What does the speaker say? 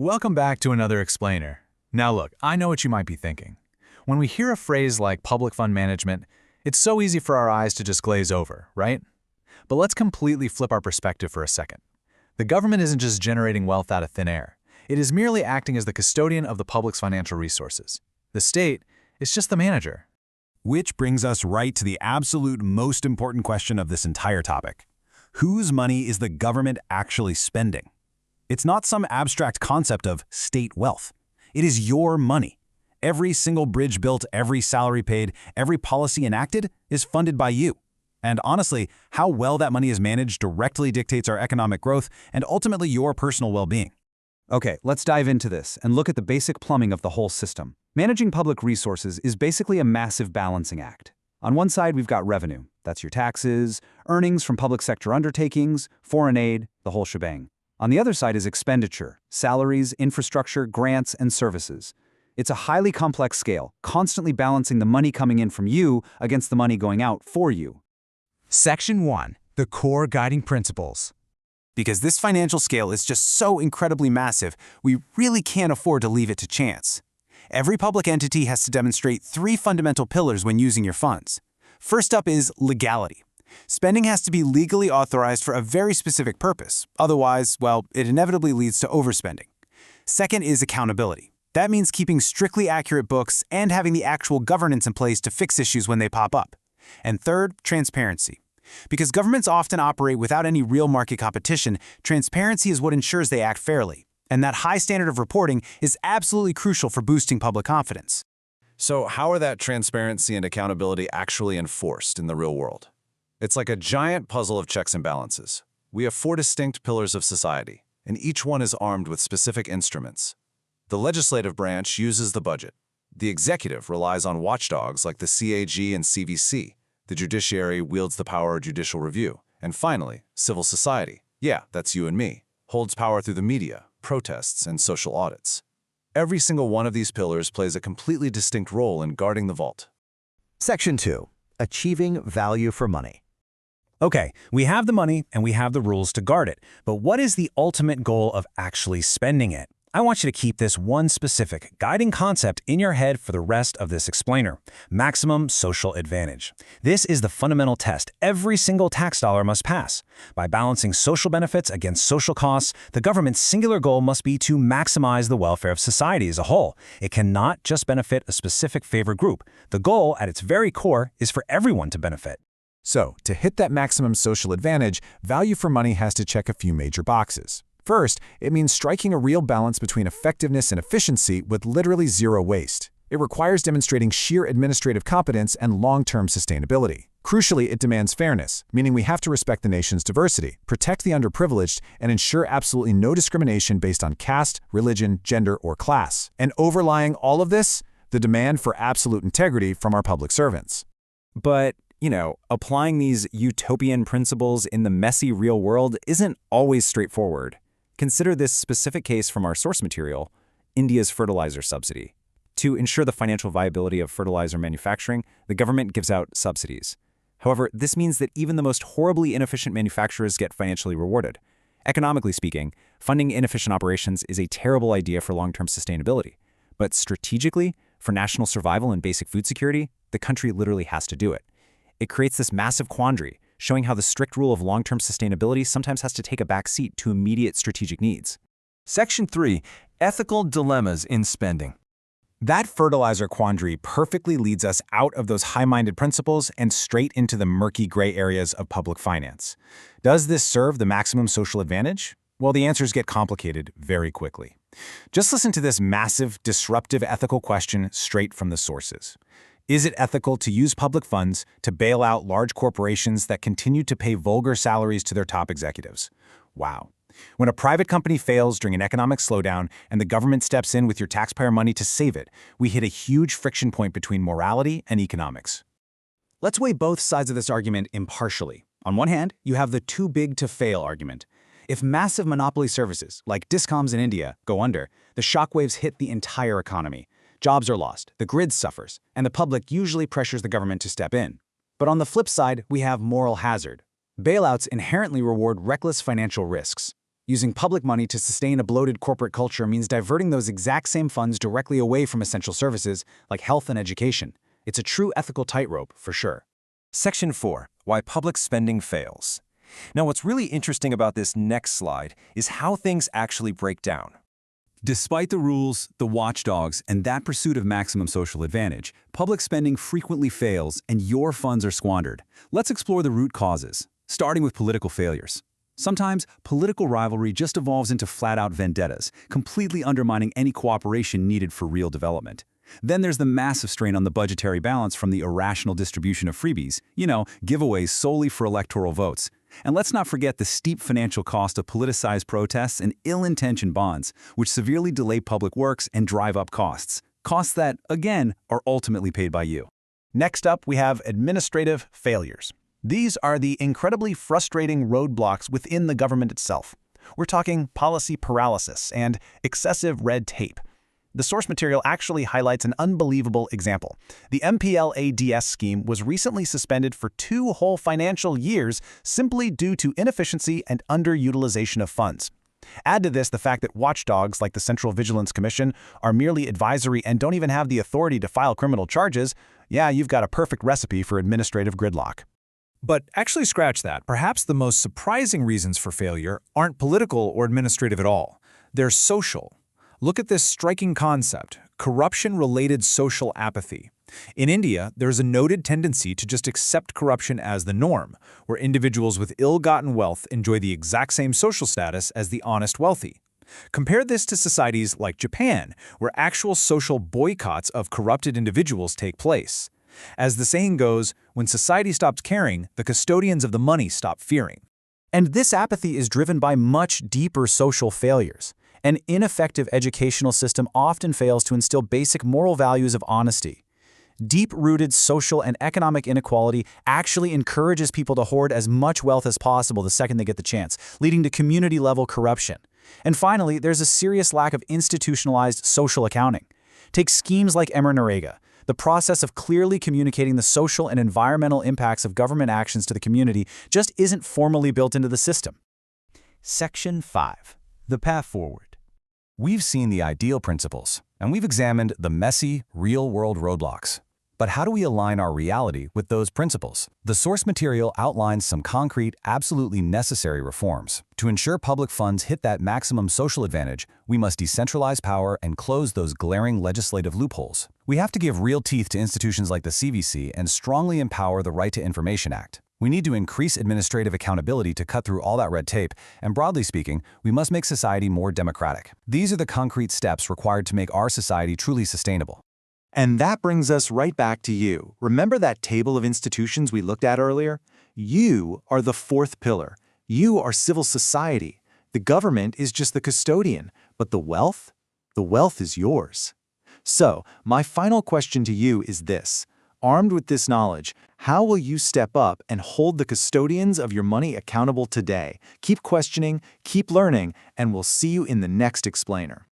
Welcome back to another explainer. Now look, I know what you might be thinking. When we hear a phrase like public fund management, it's so easy for our eyes to just glaze over, right? But let's completely flip our perspective for a second. The government isn't just generating wealth out of thin air. It is merely acting as the custodian of the public's financial resources. The state is just the manager. Which brings us right to the absolute most important question of this entire topic. Whose money is the government actually spending? It's not some abstract concept of state wealth. It is your money. Every single bridge built, every salary paid, every policy enacted is funded by you. And honestly, how well that money is managed directly dictates our economic growth and ultimately your personal well-being. Okay, let's dive into this and look at the basic plumbing of the whole system. Managing public resources is basically a massive balancing act. On one side, we've got revenue. That's your taxes, earnings from public sector undertakings, foreign aid, the whole shebang. On the other side is expenditure, salaries, infrastructure, grants, and services. It's a highly complex scale, constantly balancing the money coming in from you against the money going out for you. Section 1. The core guiding principles. Because this financial scale is just so incredibly massive, we really can't afford to leave it to chance. Every public entity has to demonstrate 3 fundamental pillars when using your funds. First up is legality. Spending has to be legally authorized for a very specific purpose. Otherwise, well, it inevitably leads to overspending. Second is accountability. That means keeping strictly accurate books and having the actual governance in place to fix issues when they pop up. And third, transparency. Because governments often operate without any real market competition, transparency is what ensures they act fairly. And that high standard of reporting is absolutely crucial for boosting public confidence. So how are that transparency and accountability actually enforced in the real world? It's like a giant puzzle of checks and balances. We have 4 distinct pillars of society, and each one is armed with specific instruments. The legislative branch uses the budget. The executive relies on watchdogs like the CAG and CVC. The judiciary wields the power of judicial review. And finally, civil society, yeah, that's you and me, holds power through the media, protests, and social audits. Every single one of these pillars plays a completely distinct role in guarding the vault. Section 2. Achieving value for money. Okay, we have the money and we have the rules to guard it, but what is the ultimate goal of actually spending it? I want you to keep this one specific guiding concept in your head for the rest of this explainer: maximum social advantage. This is the fundamental test every single tax dollar must pass. By balancing social benefits against social costs, the government's singular goal must be to maximize the welfare of society as a whole. It cannot just benefit a specific favored group. The goal, at its very core, is for everyone to benefit. So, to hit that maximum social advantage, value for money has to check a few major boxes. First, it means striking a real balance between effectiveness and efficiency with literally zero waste. It requires demonstrating sheer administrative competence and long-term sustainability. Crucially, it demands fairness, meaning we have to respect the nation's diversity, protect the underprivileged, and ensure absolutely no discrimination based on caste, religion, gender, or class. And overlying all of this, the demand for absolute integrity from our public servants. But, applying these utopian principles in the messy real world isn't always straightforward. Consider this specific case from our source material, India's fertilizer subsidy. To ensure the financial viability of fertilizer manufacturing, the government gives out subsidies. However, this means that even the most horribly inefficient manufacturers get financially rewarded. Economically speaking, funding inefficient operations is a terrible idea for long-term sustainability. But strategically, for national survival and basic food security, the country literally has to do it. It creates this massive quandary, showing how the strict rule of long-term sustainability sometimes has to take a back seat to immediate strategic needs. Section 3. Ethical dilemmas in spending. That fertilizer quandary perfectly leads us out of those high-minded principles and straight into the murky gray areas of public finance. Does this serve the maximum social advantage? Well, the answers get complicated very quickly. Just listen to this massive, disruptive ethical question straight from the sources. Is it ethical to use public funds to bail out large corporations that continue to pay vulgar salaries to their top executives? Wow. When a private company fails during an economic slowdown and the government steps in with your taxpayer money to save it, we hit a huge friction point between morality and economics. Let's weigh both sides of this argument impartially. On one hand, you have the too big to fail argument. If massive monopoly services, like discoms in India, go under, the shockwaves hit the entire economy. Jobs are lost, the grid suffers, and the public usually pressures the government to step in. But on the flip side, we have moral hazard. Bailouts inherently reward reckless financial risks. Using public money to sustain a bloated corporate culture means diverting those exact same funds directly away from essential services like health and education. It's a true ethical tightrope, for sure. Section 4. Why public spending fails. Now, what's really interesting about this next slide is how things actually break down. Despite the rules, the watchdogs, and that pursuit of maximum social advantage, public spending frequently fails and your funds are squandered. Let's explore the root causes, starting with political failures. Sometimes, political rivalry just evolves into flat-out vendettas, completely undermining any cooperation needed for real development. Then there's the massive strain on the budgetary balance from the irrational distribution of freebies, giveaways solely for electoral votes. And let's not forget the steep financial cost of politicized protests and ill-intentioned bonds, which severely delay public works and drive up costs. Costs that, again, are ultimately paid by you. Next up, we have administrative failures. These are the incredibly frustrating roadblocks within the government itself. We're talking policy paralysis and excessive red tape. The source material actually highlights an unbelievable example. The MAPoliticalscience scheme was recently suspended for 2 whole financial years simply due to inefficiency and underutilization of funds. Add to this the fact that watchdogs like the Central Vigilance Commission are merely advisory and don't even have the authority to file criminal charges. Yeah, you've got a perfect recipe for administrative gridlock. But actually scratch that. Perhaps the most surprising reasons for failure aren't political or administrative at all. They're social. Look at this striking concept, corruption-related social apathy. In India, there's a noted tendency to just accept corruption as the norm, where individuals with ill-gotten wealth enjoy the exact same social status as the honest wealthy. Compare this to societies like Japan, where actual social boycotts of corrupted individuals take place. As the saying goes, when society stops caring, the custodians of the money stop fearing. And this apathy is driven by much deeper social failures. An ineffective educational system often fails to instill basic moral values of honesty. Deep-rooted social and economic inequality actually encourages people to hoard as much wealth as possible the second they get the chance, leading to community-level corruption. And finally, there's a serious lack of institutionalized social accounting. Take schemes like Emer-Narega. The process of clearly communicating the social and environmental impacts of government actions to the community just isn't formally built into the system. Section 5. The path forward. We've seen the ideal principles, and we've examined the messy, real-world roadblocks. But how do we align our reality with those principles? The source material outlines some concrete, absolutely necessary reforms. To ensure public funds hit that maximum social advantage, we must decentralize power and close those glaring legislative loopholes. We have to give real teeth to institutions like the CVC and strongly empower the Right to Information Act. We need to increase administrative accountability to cut through all that red tape, and broadly speaking, we must make society more democratic. These are the concrete steps required to make our society truly sustainable. And that brings us right back to you. Remember that table of institutions we looked at earlier? You are the 4th pillar. You are civil society. The government is just the custodian, but the wealth is yours. So, my final question to you is this. Armed with this knowledge, how will you step up and hold the custodians of your money accountable today? Keep questioning, keep learning, and we'll see you in the next explainer.